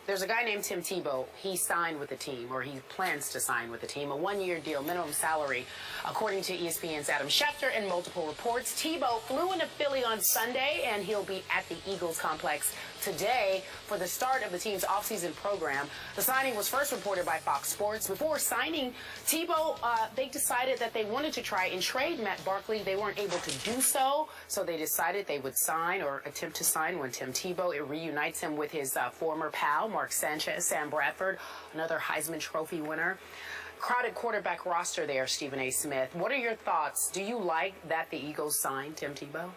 There's a guy named Tim Tebow. He signed with the team, or he plans to sign with the team, a one-year deal, minimum salary, according to ESPN's Adam Schefter and multiple reports. Tebow flew into Philly on Sunday, and he'll be at the Eagles complex today for the start of the team's offseason program. The signing was first reported by Fox Sports. Before signing Tebow, they decided that they wanted to try and trade Matt Barkley. They weren't able to do so, so they decided they would sign or attempt to sign when Tim Tebow. It reunites him with his former pal, Mark Sanchez, Sam Bradford, another Heisman Trophy winner. Crowded quarterback roster there, Stephen A. Smith. What are your thoughts? Do you like that the Eagles signed Tim Tebow?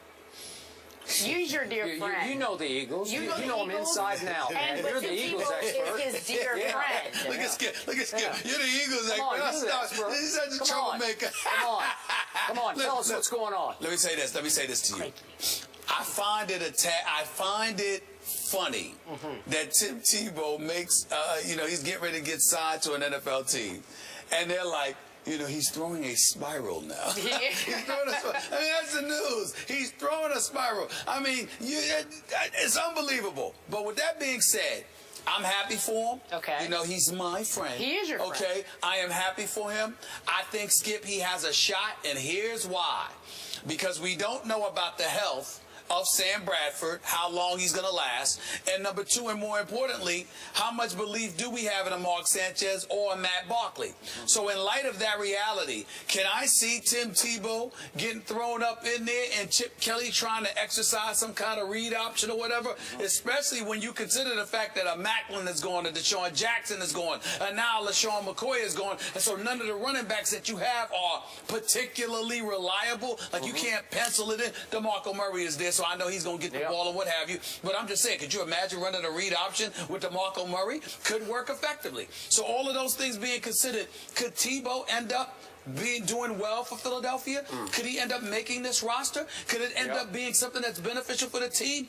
Use your dear friend. You know the Eagles. You know them Eagles? inside and out, man. You're the Eagles expert. Is his dear friend. Look at Skip. Look at Skip. You're the Eagles expert. He's such a troublemaker. Come on. Tell us what's going on. Let me say this to you. I find it funny that Tim Tebow makes, he's getting ready to get signed to an NFL team. And they're like, he's throwing a spiral now. He's throwing a spiral. I mean, that's the news. He's throwing a spiral. I mean, it's unbelievable. But with that being said, I'm happy for him. Okay. He's my friend. He is your friend. Okay. I am happy for him. I think, Skip, he has a shot, and here's why. Because we don't know about the health of Sam Bradford, how long he's going to last, and number two, and more importantly, how much belief do we have in a Mark Sanchez or a Matt Barkley? So in light of that reality, can I see Tim Tebow getting thrown up in there and Chip Kelly trying to exercise some kind of read option or whatever, especially when you consider the fact that a Macklin is gone, and Deshaun Jackson is gone, and now LaShawn McCoy is gone, and so none of the running backs that you have are particularly reliable. Like you can't pencil it in. DeMarco Murray is there, so I know he's going to get the ball and what have you. But I'm just saying, could you imagine running a read option with DeMarco Murray? Could work effectively. So all of those things being considered, could Tebow end up doing well for Philadelphia? Could he end up making this roster? Could it end up being something that's beneficial for the team?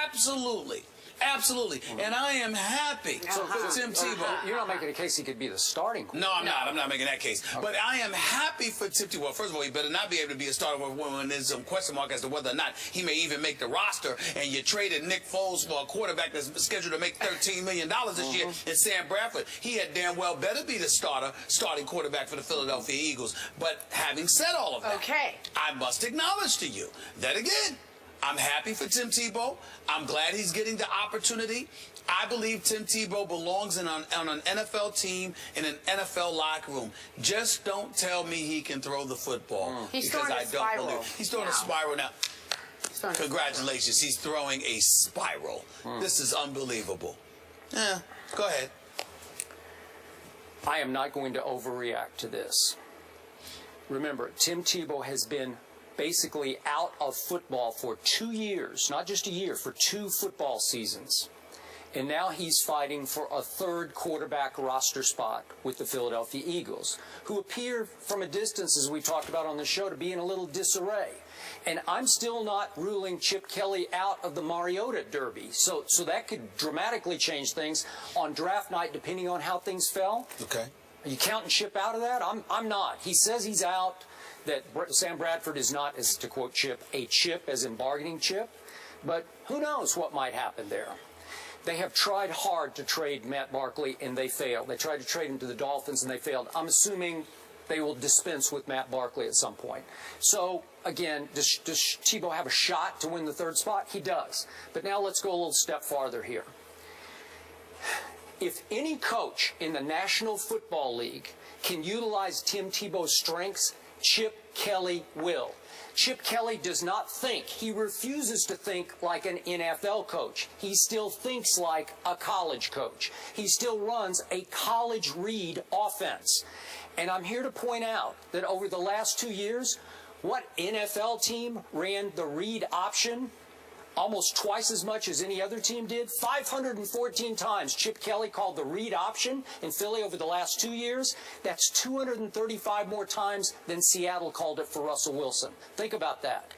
Absolutely. Absolutely. And I am happy for Tim Tebow. You're not making a case he could be the starting quarterback. No, I'm not. I'm not making that case. Okay. But I am happy for Tim Tebow. Well, first of all, he better not be able to be a starter when there's some question mark as to whether or not he may even make the roster. And you traded Nick Foles for a quarterback that's scheduled to make $13 million this year, and Sam Bradford. He had damn well better be the starting quarterback for the Philadelphia Eagles. But having said all of that, I must acknowledge to you that, again, I'm happy for Tim Tebow. I'm glad he's getting the opportunity. I believe Tim Tebow belongs on an NFL team in an NFL locker room. Just don't tell me he can throw the football. He's throwing a spiral. He's throwing a spiral now. Congratulations. He's throwing a spiral. This is unbelievable. Yeah, go ahead. I am not going to overreact to this. Remember, Tim Tebow has been basically out of football for 2 years, not just a year, for 2 football seasons. And now he's fighting for a third quarterback roster spot with the Philadelphia Eagles, who appear from a distance, as we talked about on the show, to be in a little disarray. And I'm still not ruling Chip Kelly out of the Mariota Derby. So that could dramatically change things on draft night, depending on how things fell. Okay. Are you counting Chip out of that? I'm not. He says he's out, that Sam Bradford is not, as to quote Chip, a chip as in bargaining chip. But who knows what might happen there. They have tried hard to trade Matt Barkley, and they failed. They tried to trade him to the Dolphins, and they failed. I'm assuming they will dispense with Matt Barkley at some point. So, again, does Tebow have a shot to win the third spot? He does. But now let's go a little step farther here. If any coach in the National Football League can utilize Tim Tebow's strengths, Chip Kelly will. Chip Kelly does not think. He refuses to think like an NFL coach. He still thinks like a college coach. He still runs a college read offense. And I'm here to point out that over the last 2 years, what NFL team ran the read option almost twice as much as any other team did? 514 times Chip Kelly called the read option in Philly over the last 2 years. That's 235 more times than Seattle called it for Russell Wilson. Think about that.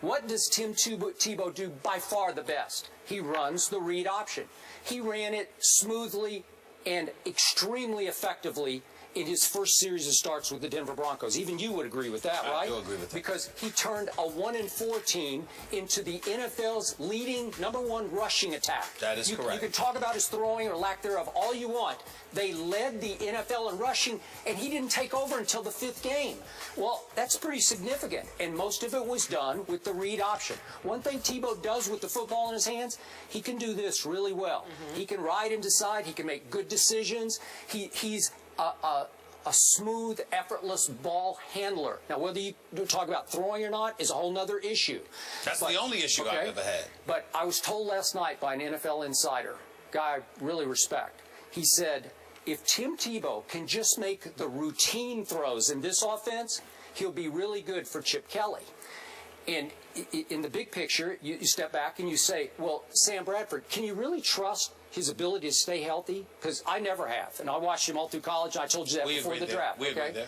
What does Tim Tebow do by far the best? He runs the read option. He ran it smoothly and extremely effectively in his first series of starts with the Denver Broncos. Even you would agree with that, right? I do agree with that. Because he turned a 1-4 team into the NFL's leading #1 rushing attack. That is correct. You can talk about his throwing or lack thereof all you want. They led the NFL in rushing, and he didn't take over until the 5th game. Well, that's pretty significant, and most of it was done with the read option. One thing Tebow does with the football in his hands, he can do this really well. He can ride and decide. He can make good decisions. He's a smooth, effortless ball handler. Now, whether you talk about throwing or not is a whole other issue. That's the only issue I've ever had. But I was told last night by an NFL insider, guy I really respect, he said, if Tim Tebow can just make the routine throws in this offense, he'll be really good for Chip Kelly. And in the big picture, you step back and you say, well, Sam Bradford, can you really trust his ability to stay healthy? Because I never have. And I watched him all through college, and I told you that before the draft. We agree there.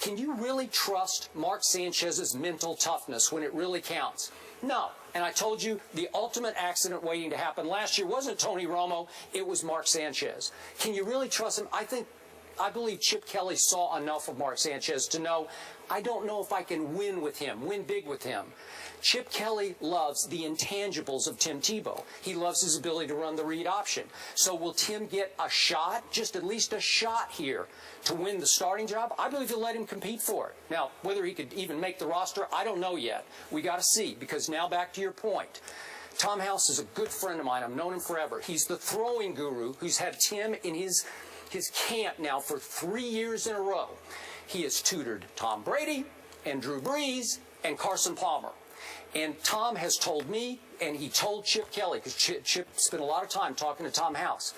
Can you really trust Mark Sanchez's mental toughness when it really counts? No. And I told you the ultimate accident waiting to happen last year wasn't Tony Romo, it was Mark Sanchez. Can you really trust him? I believe Chip Kelly saw enough of Mark Sanchez to know, I don't know if I can win with him, win big with him. Chip Kelly loves the intangibles of Tim Tebow. He loves his ability to run the read option. So will Tim get a shot, just at least a shot here, to win the starting job? I believe he'll let him compete for it. Now, whether he could even make the roster, I don't know yet. We got to see, because now back to your point. Tom House is a good friend of mine. I've known him forever. He's the throwing guru who's had Tim in his camp now for 3 years in a row. He has tutored Tom Brady and Drew Brees and Carson Palmer. And Tom has told me, and he told Chip Kelly, because Chip spent a lot of time talking to Tom House,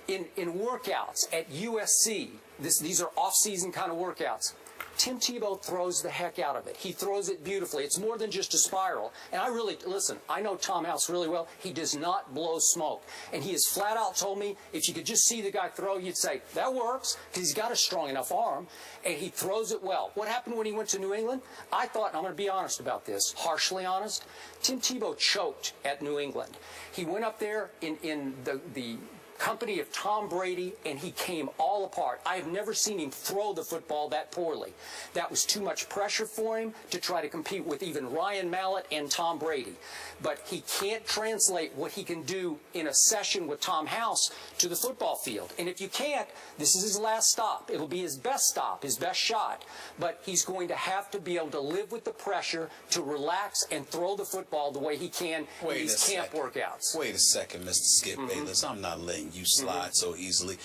in workouts at USC, these are off-season kind of workouts, Tim Tebow throws the heck out of it. He throws it beautifully. It's more than just a spiral. And I know Tom House really well. He does not blow smoke. And he has flat out told me, if you could just see the guy throw, you'd say, that works, because he's got a strong enough arm, and he throws it well. What happened when he went to New England? I thought, and I'm going to be honest about this, harshly honest, Tim Tebow choked at New England. He went up there in the company of Tom Brady, and he came all apart. I have never seen him throw the football that poorly. That was too much pressure for him to try to compete with even Ryan Mallett and Tom Brady. But he can't translate what he can do in a session with Tom House to the football field. And if you can't, this is his last stop. It'll be his best stop, his best shot. But he's going to have to be able to live with the pressure to relax and throw the football the way he can in these camp workouts. Wait a second, Mr. Skip Bayless. I'm not letting you slide so easily.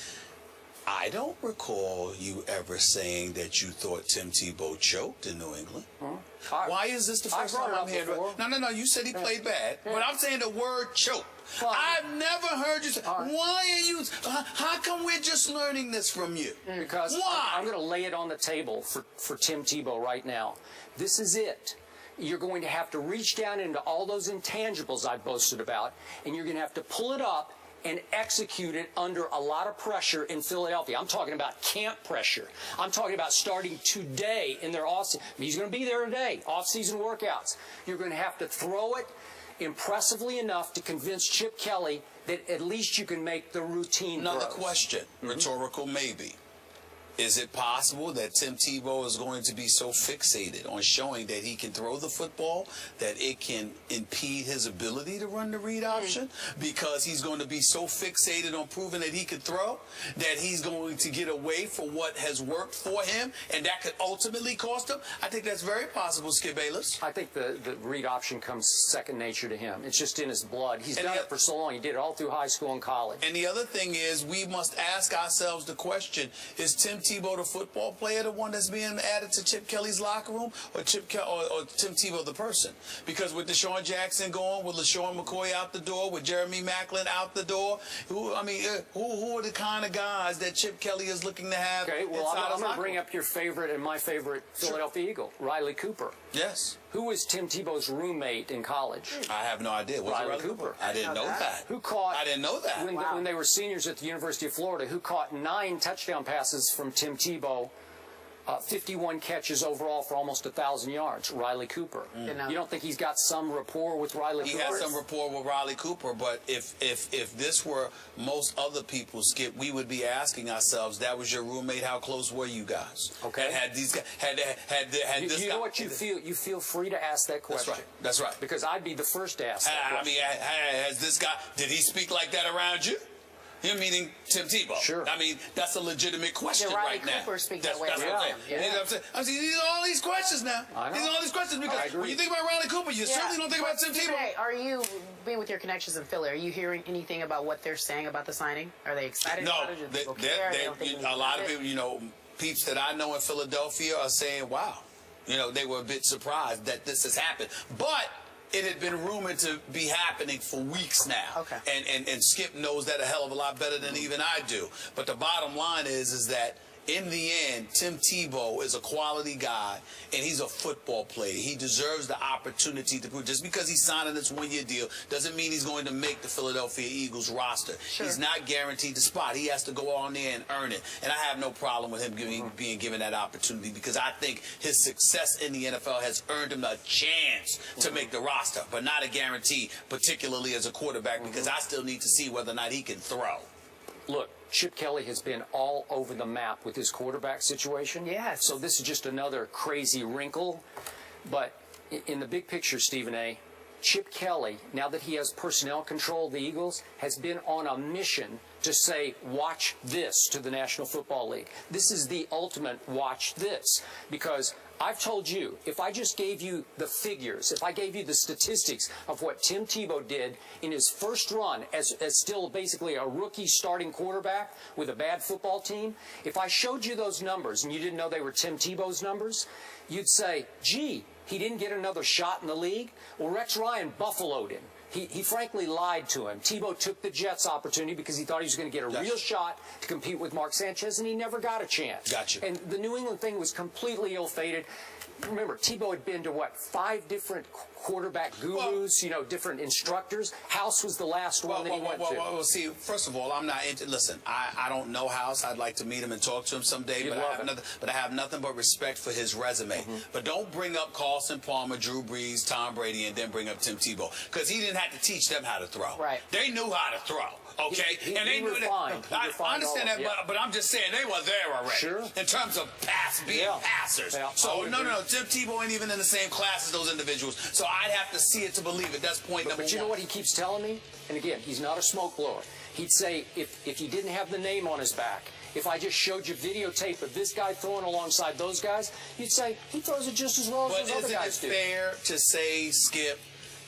I don't recall you ever saying that you thought Tim Tebow choked in New England. Why is this the first time I'm hearing? No. You said he played bad, but I'm saying the word choke. I've never heard you say. Why are you? How come we're just learning this from you? Because I'm going to lay it on the table for Tim Tebow right now. This is it. You're going to have to reach down into all those intangibles I boasted about, and you're going to have to pull it up and execute it under a lot of pressure in Philadelphia. I'm talking about camp pressure. I'm talking about starting today in their off-season. He's going to be there today, off-season workouts. You're going to have to throw it impressively enough to convince Chip Kelly that at least you can make the routine Another throws. question, rhetorical maybe. Is it possible that Tim Tebow is going to be so fixated on showing that he can throw the football that it can impede his ability to run the read option? Because he's going to be so fixated on proving that he can throw that he's going to get away from what has worked for him, and that could ultimately cost him? I think that's very possible, Skip Bayless. I think the read option comes second nature to him. It's just in his blood. He's done it for so long. He did it all through high school and college. And the other thing is, we must ask ourselves the question, is Tim Tebow, the football player, the one that's being added to Chip Kelly's locker room, or Tim Tebow, the person? Because with Deshaun Jackson going, with LaShawn McCoy out the door, with Jeremy Maclin out the door, who are the kind of guys that Chip Kelly is looking to have? Okay, well, I'm going to bring up your favorite and my favorite Philadelphia Eagle, Riley Cooper. Yes. Who was Tim Tebow's roommate in college? I have no idea. Riley Cooper. I didn't know that. I didn't know that. When they were seniors at the University of Florida, who caught 9 touchdown passes from Tim Tebow 51 catches overall for almost 1,000 yards. Riley Cooper. You don't think he's got some rapport with Riley Cooper? He has some rapport with Riley Cooper, but if this were most other people, Skip, we would be asking ourselves, that was your roommate, how close were you guys? Okay. Had these guys, had this guy. You know what you feel? You feel free to ask that question. That's right. Because I'd be the first to ask that question. I mean, has this guy, did he speak like that around you? Him meaning Tim Tebow. Sure. I mean, that's a legitimate question Riley right now. Cooper speaks that way That's what I'm saying. Yeah. You know what I'm saying? I'm saying, these are all these questions now. I know. These are all these questions because when you think about Riley Cooper, you certainly don't think about Tim Tebow. Hey, are you, being with your connections in Philly, are you hearing anything about what they're saying about the signing? Are they excited about it? Do people care? They don't think a lot of people, you know, peeps that I know in Philadelphia are saying, wow. You know, they were a bit surprised that this has happened. But it had been rumored to be happening for weeks now. Okay. And Skip knows that a hell of a lot better than even I do. But the bottom line is that in the end, Tim Tebow is a quality guy, and he's a football player. He deserves the opportunity to prove. Just because he's signing this one-year deal doesn't mean he's going to make the Philadelphia Eagles roster. Sure. He's not guaranteed the spot. He has to go on there and earn it. And I have no problem with him being given that opportunity because I think his success in the NFL has earned him a chance to make the roster, but not a guarantee, particularly as a quarterback, because I still need to see whether or not he can throw. Look, Chip Kelly has been all over the map with his quarterback situation. Yes. So this is just another crazy wrinkle. But in the big picture, Stephen A., Chip Kelly, now that he has personnel control of the Eagles, has been on a mission to say, watch this to the National Football League. This is the ultimate watch this. Because I've told you, if I just gave you the figures, if I gave you the statistics of what Tim Tebow did in his first run as still basically a rookie starting quarterback with a bad football team, if I showed you those numbers and you didn't know they were Tim Tebow's numbers, you'd say, gee, he didn't get another shot in the league? Well, Rex Ryan buffaloed him. He frankly lied to him. Tebow took the Jets' opportunity because he thought he was going to get a real shot to compete with Mark Sanchez, and he never got a chance. Gotcha. And the New England thing was completely ill-fated. Remember, Tebow had been to, what, 5 different quarterback gurus, you know, different instructors. House was the last one that he went to. Well, see, first of all, I'm not into, listen, I don't know House. I'd like to meet him and talk to him someday, but I have nothing but respect for his resume. But don't bring up Carson Palmer, Drew Brees, Tom Brady, and then bring up Tim Tebow, because he didn't have to teach them how to throw. Right. They knew how to throw. Okay, and they knew that. I understand that, but I'm just saying they were there already. Sure. In terms of being passers. Yeah, so no, Tim Tebow ain't even in the same class as those individuals. So I'd have to see it to believe it. That's point number one. But you know what he keeps telling me? And again, he's not a smoke blower. He'd say if he didn't have the name on his back, if I just showed you videotape of this guy throwing alongside those guys, you'd say he throws it just as well as those other guys do. But isn't it fair to say, Skip,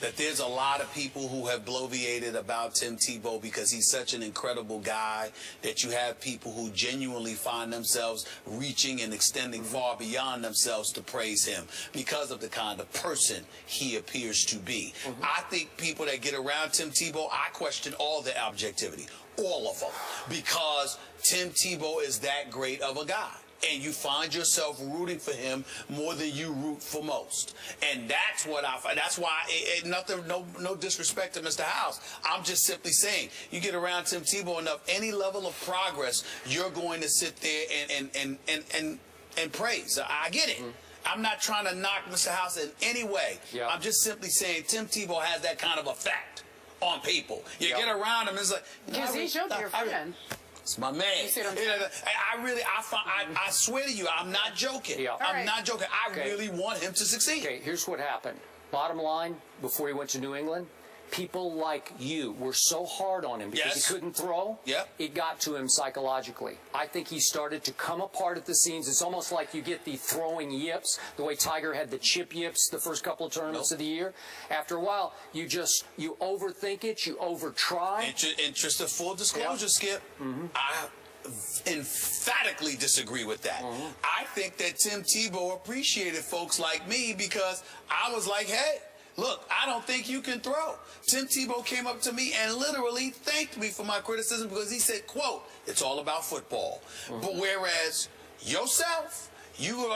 that there's a lot of people who have bloviated about Tim Tebow because he's such an incredible guy, that you have people who genuinely find themselves reaching and extending far beyond themselves to praise him because of the kind of person he appears to be. I think people that get around Tim Tebow, I question all their objectivity, all of them, because Tim Tebow is that great of a guy. And you find yourself rooting for him more than you root for most. And that's what I find. That's why, no disrespect to Mr. House. I'm just simply saying, you get around Tim Tebow enough, any level of progress, you're going to sit there and praise. I get it. I'm not trying to knock Mr. House in any way. Yep. I'm just simply saying Tim Tebow has that kind of effect on people. You get around him, it's like... Because he showed your friend. It's my man. You see what I'm saying? I swear to you, I'm not joking. Yeah. I'm not joking. I really want him to succeed. Okay, here's what happened. Bottom line, before he went to New England, people like you were so hard on him because he couldn't throw. Yep. It got to him psychologically. I think he started to come apart at the seams. It's almost like you get the throwing yips, the way Tiger had the chip yips the first couple of tournaments of the year. After a while, you overthink it, you over-try. Interest of full disclosure, Skip. I emphatically disagree with that. I think that Tim Tebow appreciated folks like me because I was like, hey, look, I don't think you can throw. Tim Tebow came up to me and literally thanked me for my criticism because he said, quote, it's all about football. But whereas yourself, you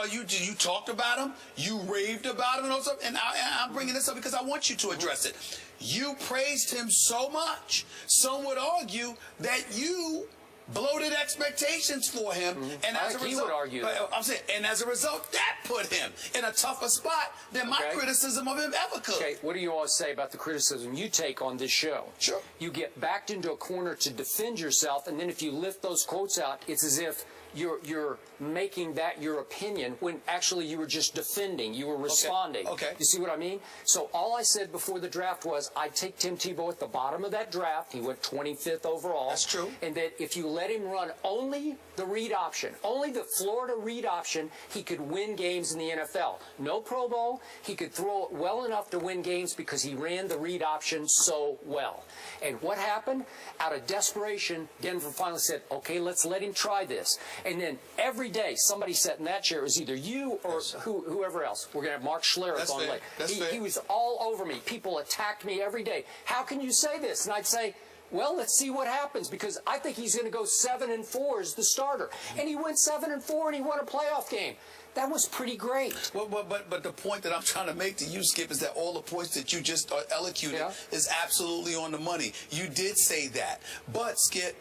talked about him, you raved about him, and I'm bringing this up because I want you to address it. You praised him so much. Some would argue that you bloated expectations for him, and as a result, he would argue that. I'm saying, and as a result, that put him in a tougher spot than my criticism of him ever could. Okay, what do you always say about the criticism you take on this show? Sure. You get backed into a corner to defend yourself, and then if you lift those quotes out, it's as if you're making that your opinion when actually you were just defending. You were responding. Okay. You see what I mean? So all I said before the draft was I'd take Tim Tebow at the bottom of that draft. He went 25th overall. That's true. And that if you let him run only the read option, only the Florida read option, he could win games in the NFL. No Pro Bowl. He could throw it well enough to win games because he ran the read option so well. And what happened? Out of desperation, Denver finally said, okay, let's let him try this. And then every day, somebody sat in that chair. It was either you or whoever else. We're going to have Mark Schlereth on later. He was all over me. People attacked me every day. How can you say this? And I'd say, well, let's see what happens, because I think he's going to go 7-4 as the starter. And he went 7-4 and he won a playoff game. That was pretty great. Well, but the point that I'm trying to make to you, Skip, is that all the points that you just elocuted is absolutely on the money. You did say that. But, Skip,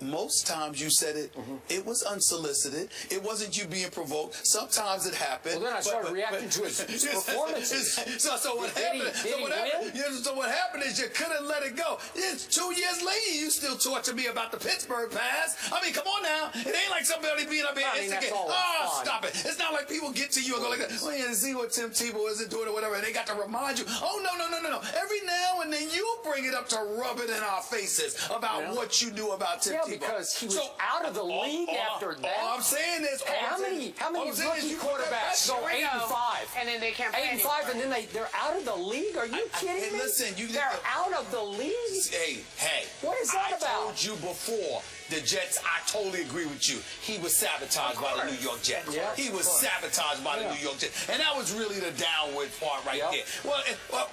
most times you said it, it was unsolicited. It wasn't you being provoked. Sometimes it happened. Well, then I started reacting to his performances. So what happened? So what happened is you couldn't let it go. It's 2 years later, you still torture me about the Pittsburgh pass. I mean, come on now. It ain't like somebody being up here instigating. Oh, stop it. It's not like people get to you and go like that. Well, yeah, see what Tim Tebow isn't doing or whatever, and they got to remind you. Oh, no. Every now and then you bring it up to rub it in our faces about what you knew about Tim Tebow. Because he was out of the league after that. All I'm saying is, how many rookie quarterbacks go 8-5? And then they can't play 8-5, and then they're out of the league? Are you kidding me? Listen, they're out of the league? Hey. What is that about? I told you before. The Jets, I totally agree with you. He was sabotaged by the New York Jets. He was sabotaged by the New York Jets. And that was really the downward part right there. Well,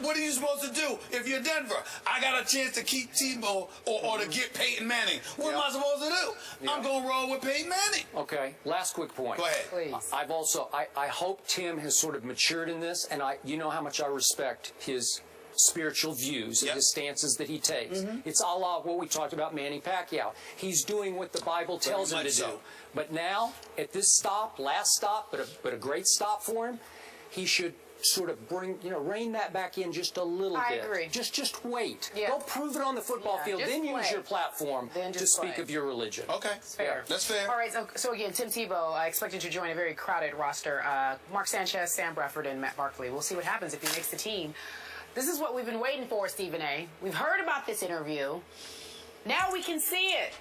what are you supposed to do if you're Denver? I got a chance to keep Tebow or to get Peyton Manning. What am I supposed to do? I'm going to roll with Peyton Manning. Okay, last quick point. Go ahead. Please. I hope Tim has sort of matured in this, and you know how much I respect his spiritual views and his stances that he takes. It's a la what we talked about Manny Pacquiao. He's doing what the Bible tells him to do. But now, at this stop, last stop, but a great stop for him, he should sort of rein that back in just a little bit. I agree. Just wait. Don't prove it on the football field. Then use your platform to speak of your religion. Okay. Fair. That's fair. All right, so again, Tim Tebow expected to join a very crowded roster. Mark Sanchez, Sam Bradford, and Matt Barkley. We'll see what happens if he makes the team. This is what we've been waiting for, Stephen A. We've heard about this interview. Now we can see it.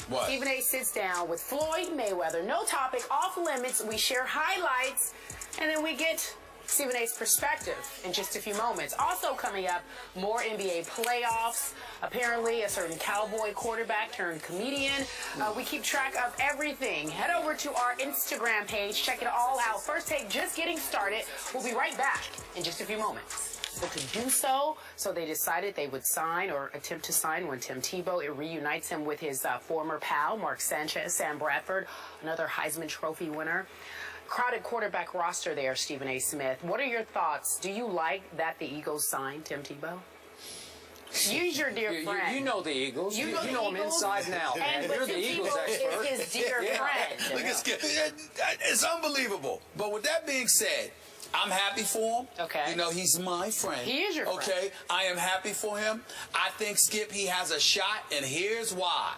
What? Stephen A sits down with Floyd Mayweather. No topic, off limits. We share highlights, and then we get Stephen A's perspective in just a few moments. Also coming up, more NBA playoffs. Apparently, a certain cowboy quarterback turned comedian. We keep track of everything. Head over to our Instagram page. Check it all out. First Take just getting started. We'll be right back in just a few moments. But to do so they decided they would sign or attempt to sign when Tim Tebow. It reunites him with his former pal, Mark Sanchez, Sam Bradford, another Heisman Trophy winner. Crowded quarterback roster there, Stephen A. Smith. What are your thoughts? Do you like that the Eagles signed Tim Tebow? Use your dear friend. You know the Eagles. You know them inside and out, man. You're the Eagles expert. Is his dear friend. Look, it's unbelievable. But with that being said, I'm happy for him. Okay. You know, he's my friend. He is your friend. Okay. I am happy for him. I think, Skip, he has a shot, and here's why.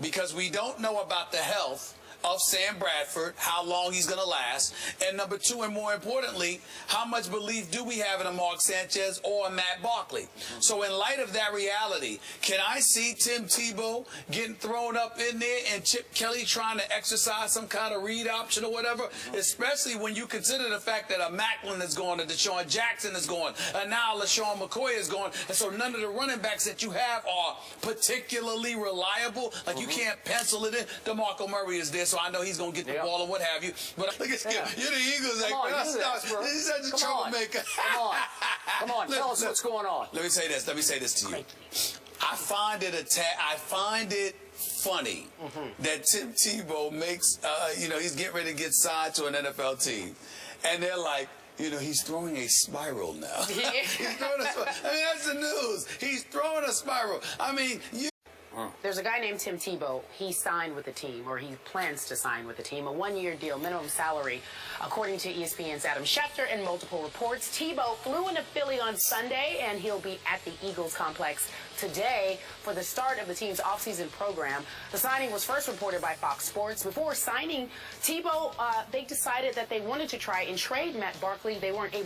Because we don't know about the health of Sam Bradford, how long he's going to last, and number two, and more importantly, how much belief do we have in a Mark Sanchez or a Matt Barkley? So in light of that reality, can I see Tim Tebow getting thrown up in there and Chip Kelly trying to exercise some kind of read option or whatever, especially when you consider the fact that a Macklin is going, a Deshaun Jackson is going, and now LaShawn McCoy is going, and so none of the running backs that you have are particularly reliable. Like you can't pencil it in. DeMarco Murray is there, so I know he's going to get the ball or what have you. But look at Skip. You're the Eagles. He's such a troublemaker. Come on. Tell us what's going on. Let me say this to you. I find it funny that Tim Tebow makes, he's getting ready to get signed to an NFL team. And they're like, he's throwing a spiral now. He's throwing a spiral. I mean, that's the news. He's throwing a spiral. I mean, There's a guy named Tim Tebow. He signed with the team, or he plans to sign with the team, a one-year deal, minimum salary. According to ESPN's Adam Schefter and multiple reports, Tebow flew into Philly on Sunday, and he'll be at the Eagles complex today for the start of the team's offseason program. The signing was first reported by Fox Sports. Before signing Tebow, they decided that they wanted to try and trade Matt Barkley. They weren't able